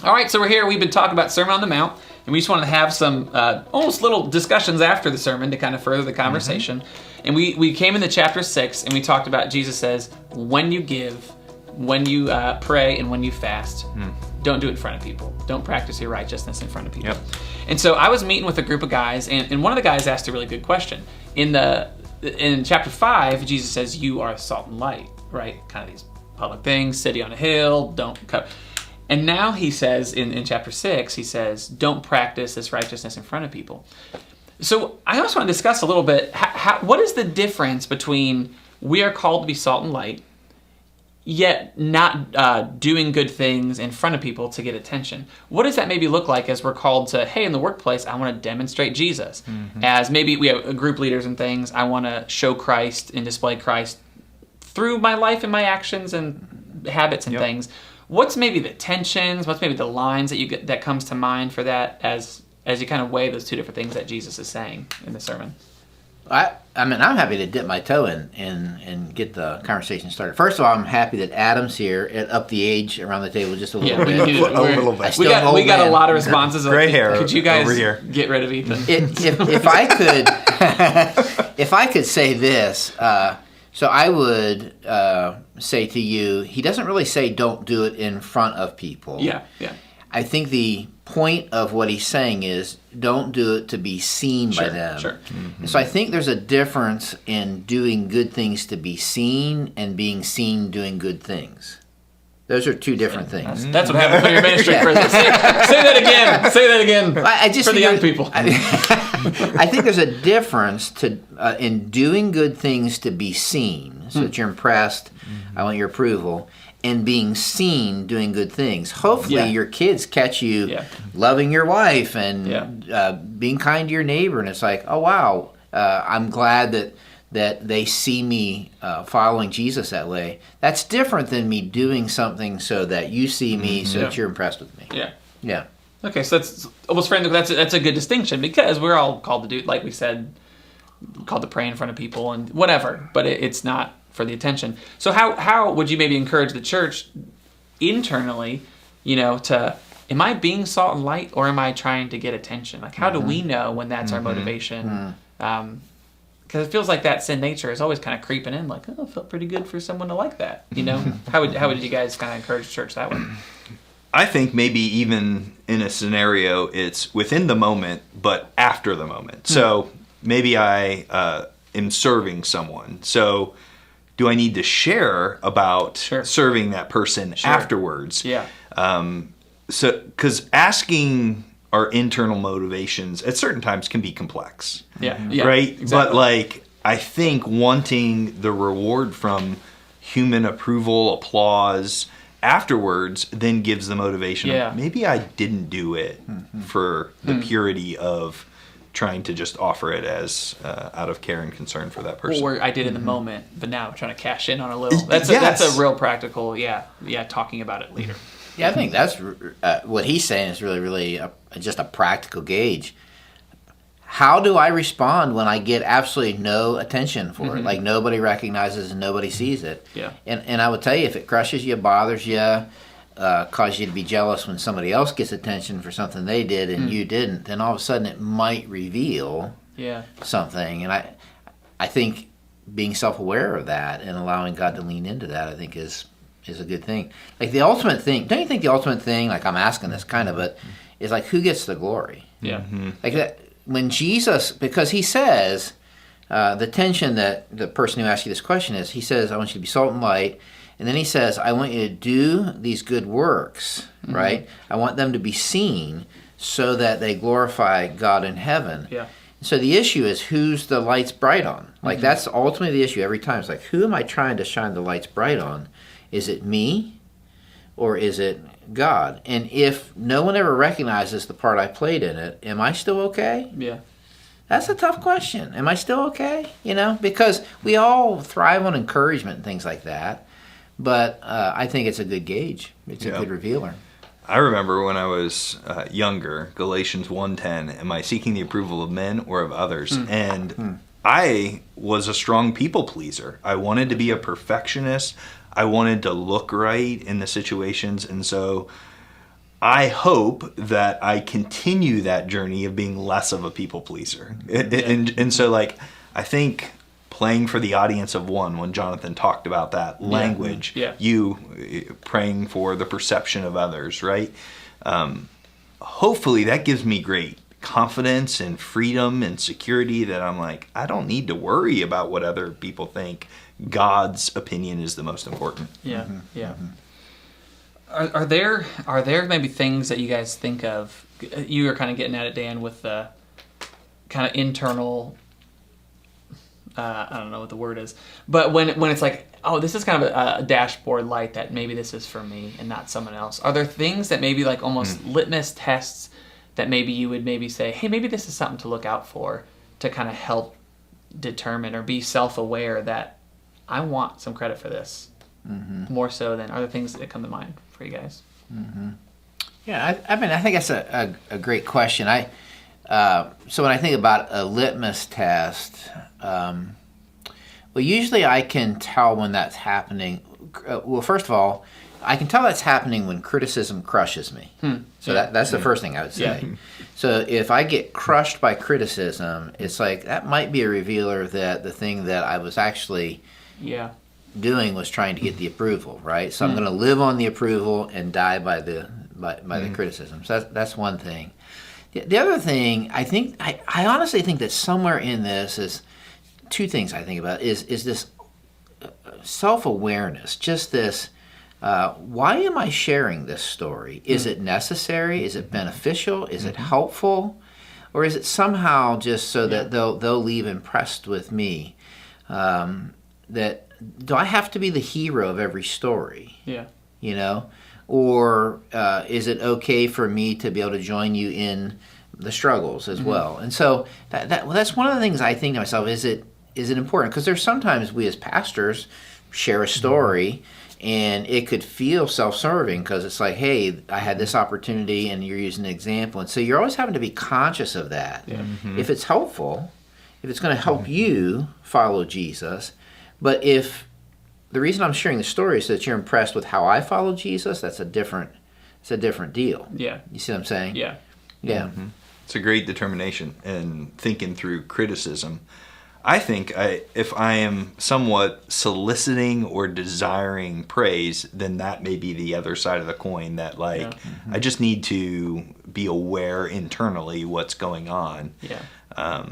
All right, so we're here. We've been talking about Sermon on the Mount, and we just wanted to have some almost little discussions after the sermon to kind of further the conversation. And we came into chapter 6, and we talked about Jesus says, when you give, when you pray, and when you fast, don't do it in front of people. Don't practice your righteousness in front of people. Yep. And so I was meeting with a group of guys, and one of the guys asked a really good question. In chapter 5, Jesus says, you are salt and light, right? Kind of these public things, city on a hill, don't cut. And now he says, in chapter 6, he says, don't practice this righteousness in front of people. So I also want to discuss a little bit, what is the difference between we are called to be salt and light, yet not doing good things in front of people to get attention? What does that maybe look like as we're called to, hey, in the workplace, I want to demonstrate Jesus. As maybe we have group leaders and things, I want to show Christ and display Christ through my life and my actions and habits and things. What's maybe the tensions? What's maybe the lines that comes to mind for that as you kind of weigh those two different things that Jesus is saying in the sermon? I mean, I'm happy to dip my toe in and get the conversation started. First of all, I'm happy that Adam's here and up the age around the table just a little bit. A little bit. We got a lot of responses. Gray hair. Could you guys over here. Get rid of Ethan? If I could, if I could say this. So I would say to you, he doesn't really say don't do it in front of people. Yeah. I think the point of what he's saying is don't do it to be seen by them. Sure. And so I think there's a difference in doing good things to be seen and being seen doing good things. Those are two different things. That's what happens when you're ministry for this. Say that again. Say that again I just for the young people. I think there's a difference in doing good things to be seen, so that you're impressed, I want your approval, and being seen doing good things. Hopefully your kids catch you loving your wife and being kind to your neighbor, and it's like, oh wow, I'm glad that they see me following Jesus that way. That's different than me doing something so that you see me, so that you're impressed with me. Yeah. Okay, so that's almost friendly. That's a good distinction because we're all called to do, like we said, called to pray in front of people and whatever, but it's not for the attention. So how would you maybe encourage the church internally, to, am I being salt and light or am I trying to get attention? Like, how do we know when that's our motivation? Because it feels like that sin nature is always kind of creeping in, like, oh, it felt pretty good for someone to like that, How would you guys kind of encourage the church that way? I think maybe even in a scenario, it's within the moment, but after the moment. So maybe I am serving someone. So do I need to share about serving that person afterwards? Yeah. So, because asking our internal motivations at certain times can be complex. Yeah. Right? Exactly. But I think wanting the reward from human approval, applause afterwards then gives the motivation of maybe I didn't do it for the purity of trying to just offer it as out of care and concern for that person. Or I did in the moment, but now I'm trying to cash in on a little. That's a real practical, talking about it later. Yeah, I think that's what he's saying is really, really just a practical gauge. How do I respond when I get absolutely no attention for it? Like nobody recognizes and nobody sees it. Yeah. And I would tell you, if it crushes you, bothers you, cause you to be jealous when somebody else gets attention for something they did and you didn't, then all of a sudden it might reveal something. And I think being self-aware of that and allowing God to lean into that, I think is a good thing. Like the ultimate thing, don't you think the ultimate thing, like I'm asking this kind of, but is like who gets the glory? Yeah. Like that, when Jesus, because he says, the tension that the person who asked you this question is, he says, I want you to be salt and light. And then he says, I want you to do these good works, right? I want them to be seen so that they glorify God in heaven. Yeah. So the issue is who's the light's bright on? Like that's ultimately the issue every time. It's like, who am I trying to shine the lights bright on? Is it me or is it God? And if no one ever recognizes the part I played in it, am I still okay? Yeah. That's a tough question. Am I still okay? Because we all thrive on encouragement and things like that. But I think it's a good gauge. It's a good revealer. I remember when I was younger, Galatians 1:10, am I seeking the approval of men or of others? And I was a strong people pleaser. I wanted to be a perfectionist. I wanted to look right in the situations. And so I hope that I continue that journey of being less of a people pleaser. And so, like, I think playing for the audience of one, when Jonathan talked about that language, you praying for the perception of others, right? Hopefully that gives me great confidence and freedom and security that I'm like, I don't need to worry about what other people think. God's opinion is the most important. Yeah, yeah. Are there maybe things that you guys think of? You were kind of getting at it, Dan, with the kind of internal. I don't know what the word is, but when it's like, oh, this is kind of a dashboard light that maybe this is for me and not someone else. Are there things that maybe like almost litmus tests that maybe you would maybe say, hey, maybe this is something to look out for to kind of help determine or be self-aware that I want some credit for this more so than other things that come to mind for you guys? Yeah, I mean, I think that's a great question. So when I think about a litmus test, well, usually I can tell when that's happening. Well, first of all, I can tell that's happening when criticism crushes me. So that's the first thing I would say. Yeah. So if I get crushed by criticism, it's like that might be a revealer that the thing that I was actually doing was trying to get the approval, right? So I'm going to live on the approval and die by the criticism. So that's one thing. The other thing, I honestly think that somewhere in this is two things I think about is this self-awareness, just this, why am I sharing this story? Is it necessary? Is it beneficial? Is it helpful? Or is it somehow just so that they'll leave impressed with me? That do I have to be the hero of every story? Yeah. You know? Or is it okay for me to be able to join you in the struggles as well? And so that's one of the things I think to myself, is it important? Because there's sometimes we as pastors share a story and it could feel self-serving because it's like, hey, I had this opportunity and you're using an example. And so you're always having to be conscious of that. Yeah. If it's helpful, if it's going to help you follow Jesus, but if the reason I'm sharing the story is that you're impressed with how I follow Jesus, that's a different deal. Yeah. You see what I'm saying? Yeah. Yeah. It's a great determination in thinking through criticism. I think if I am somewhat soliciting or desiring praise, then that may be the other side of the coin, that like I just need to be aware internally what's going on. Yeah.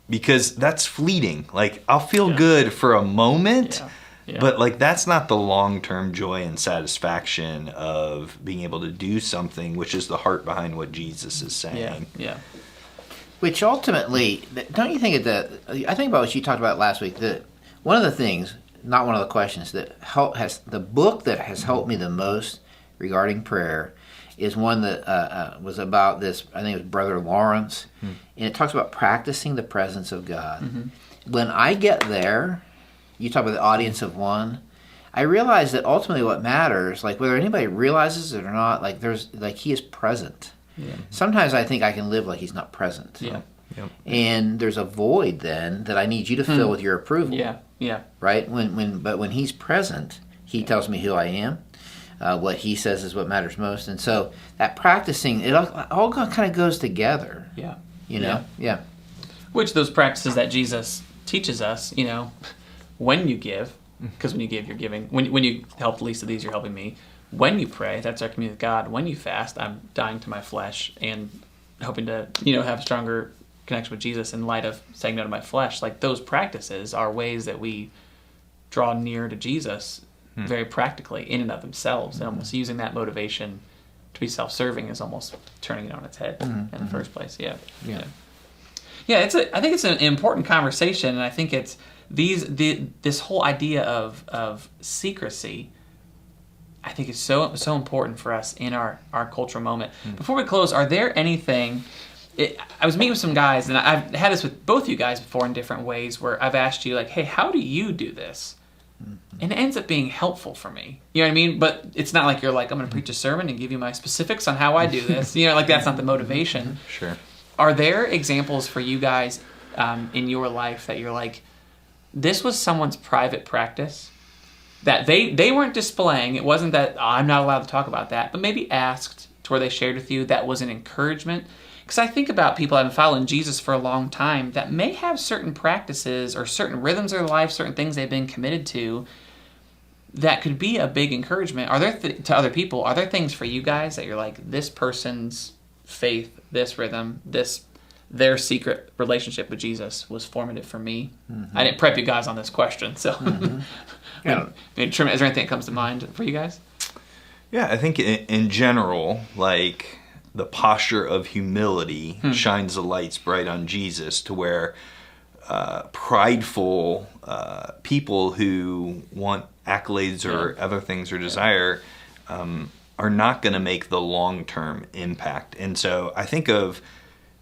Because that's fleeting. Like I'll feel good for a moment. Yeah. But like that's not the long-term joy and satisfaction of being able to do something, which is the heart behind what Jesus is saying. Yeah. Which ultimately, don't you think I think about what you talked about last week, that one of the things, not one of the questions, that the book that has helped me the most regarding prayer is one that was about this, I think it was Brother Lawrence, and it talks about practicing the presence of God. When I get there, you talk about the audience of one, I realize that ultimately what matters, like whether anybody realizes it or not, like he is present. Yeah. Sometimes I think I can live like he's not present. Yeah. Yep. And there's a void then that I need you to fill with your approval. Yeah. Yeah. Right? But when he's present, he tells me who I am. What he says is what matters most. And so that practicing, it all kind of goes together. Yeah. You know? Yeah. Which those practices that Jesus teaches us, you know, when you give, because when you give, you're giving. When you help the least of these, you're helping me. When you pray, that's our communion with God. When you fast, I'm dying to my flesh and hoping to, have a stronger connection with Jesus in light of saying no to my flesh. Like those practices are ways that we draw near to Jesus very practically in and of themselves. And almost using that motivation to be self-serving is almost turning it on its head in the first place. Yeah. Yeah. Yeah. I think it's an important conversation, and I think it's this whole idea of secrecy. I think is so important for us in our cultural moment. Before we close, are there anything... I was meeting with some guys, and I've had this with both you guys before in different ways, where I've asked you, like, hey, how do you do this? And it ends up being helpful for me. You know what I mean? But it's not like you're like, I'm going to preach a sermon and give you my specifics on how I do this. Like that's not the motivation. Sure. Are there examples for you guys in your life that you're like, this was someone's private practice that they weren't displaying? It wasn't that I'm not allowed to talk about that, but maybe asked to where they shared with you that was an encouragement? Because I think about people that have been following Jesus for a long time that may have certain practices or certain rhythms of their life, certain things they've been committed to that could be a big encouragement. Are there to other people? Are there things for you guys that you're like, this person's faith, this rhythm, their secret relationship with Jesus was formative for me? Mm-hmm. I didn't prep you guys on this question, so yeah. Is there anything that comes to mind for you guys? Yeah, I think in general, like the posture of humility shines the lights bright on Jesus, to where prideful people who want accolades or other things or desire are not going to make the long-term impact. And so I think of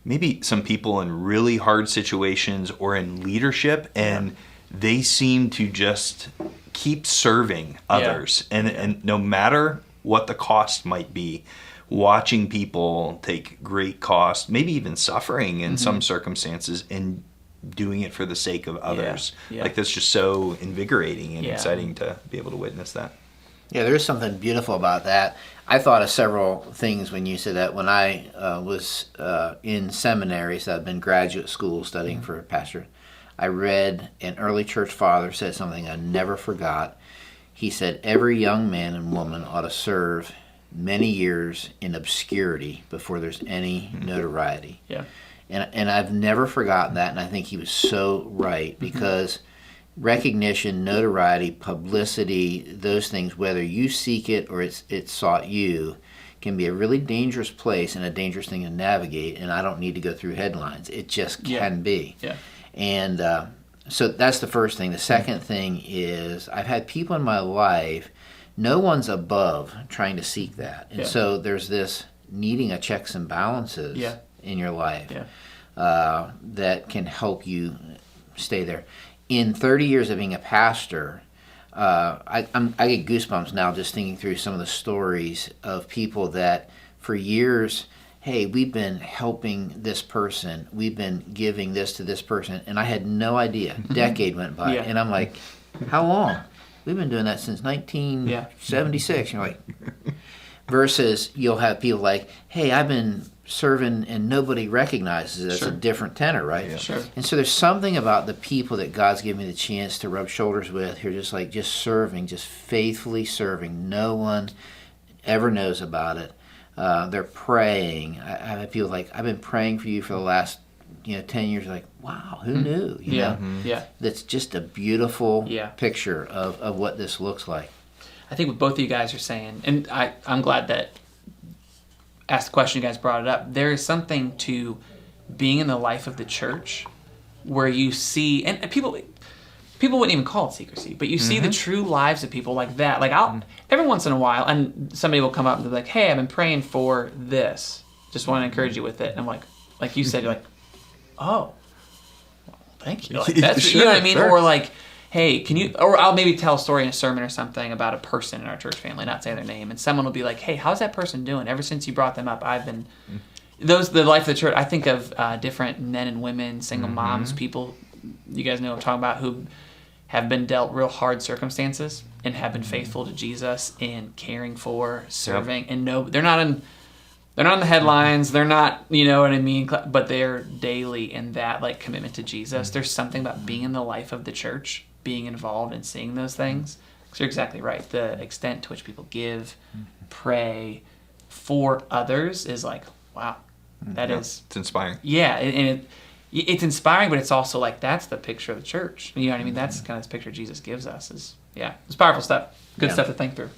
maybe some people in really hard situations or in leadership, and they seem to just keep serving others. And no matter what the cost might be, watching people take great cost, maybe even suffering in some circumstances, and doing it for the sake of others. Like, that's just so invigorating and exciting to be able to witness that. Yeah, there is something beautiful about that. I thought of several things when you said that. When I was in seminary, so I've been graduate school studying for a pastor, I read an early church father said something I never forgot. He said, every young man and woman ought to serve many years in obscurity before there's any notoriety. Yeah. And I've never forgotten that, and I think he was so right, because recognition, notoriety, publicity, those things, whether you seek it or it sought you, can be a really dangerous place and a dangerous thing to navigate, and I don't need to go through headlines. It just can be. Yeah. And so that's the first thing. The second thing is, I've had people in my life, no one's above trying to seek that. And so there's this needing a checks and balances in your life that can help you stay there. In 30 years of being a pastor, I get goosebumps now just thinking through some of the stories of people that for years, hey, we've been helping this person, we've been giving this to this person, and I had no idea. A decade went by, and I'm like, how long? We've been doing that since 1976. You're like, versus you'll have people like, hey, I've been serving and nobody recognizes it. That's a different tenor, right? Yeah. Sure. And so there's something about the people that God's given me the chance to rub shoulders with who are just serving, just faithfully serving. No one ever knows about it. They're praying. I have people like, I've been praying for you for the last 10 years. Like, wow, who knew? You know? Yeah. That's just a beautiful picture of what this looks like. I think what both of you guys are saying, and I'm glad that asked the question, you guys brought it up. There is something to being in the life of the church where you see, and people wouldn't even call it secrecy, but you see the true lives of people like that. Like, every once in a while, and somebody will come up and be like, hey, I've been praying for this. Just want to encourage you with it. And I'm like you said, you're like, oh, well, thank you. Like, that's, you know what I mean? Sure. Or like, hey, can you, or I'll maybe tell a story in a sermon or something about a person in our church family, not say their name, and someone will be like, hey, how's that person doing? Ever since you brought them up, I've been, the life of the church, I think of different men and women, single moms, people, you guys know what I'm talking about, who have been dealt real hard circumstances and have been faithful to Jesus in caring for, serving, and they're not in the headlines, they're not, you know what I mean, but they're daily in that like commitment to Jesus. There's something about being in the life of the church, being involved and seeing those things. Because you're exactly right. The extent to which people give, pray for others is like, wow, that is... It's inspiring. Yeah, and it's inspiring, but it's also like, that's the picture of the church. You know what I mean? That's kind of this picture Jesus gives us. It's powerful stuff. Good stuff to think through.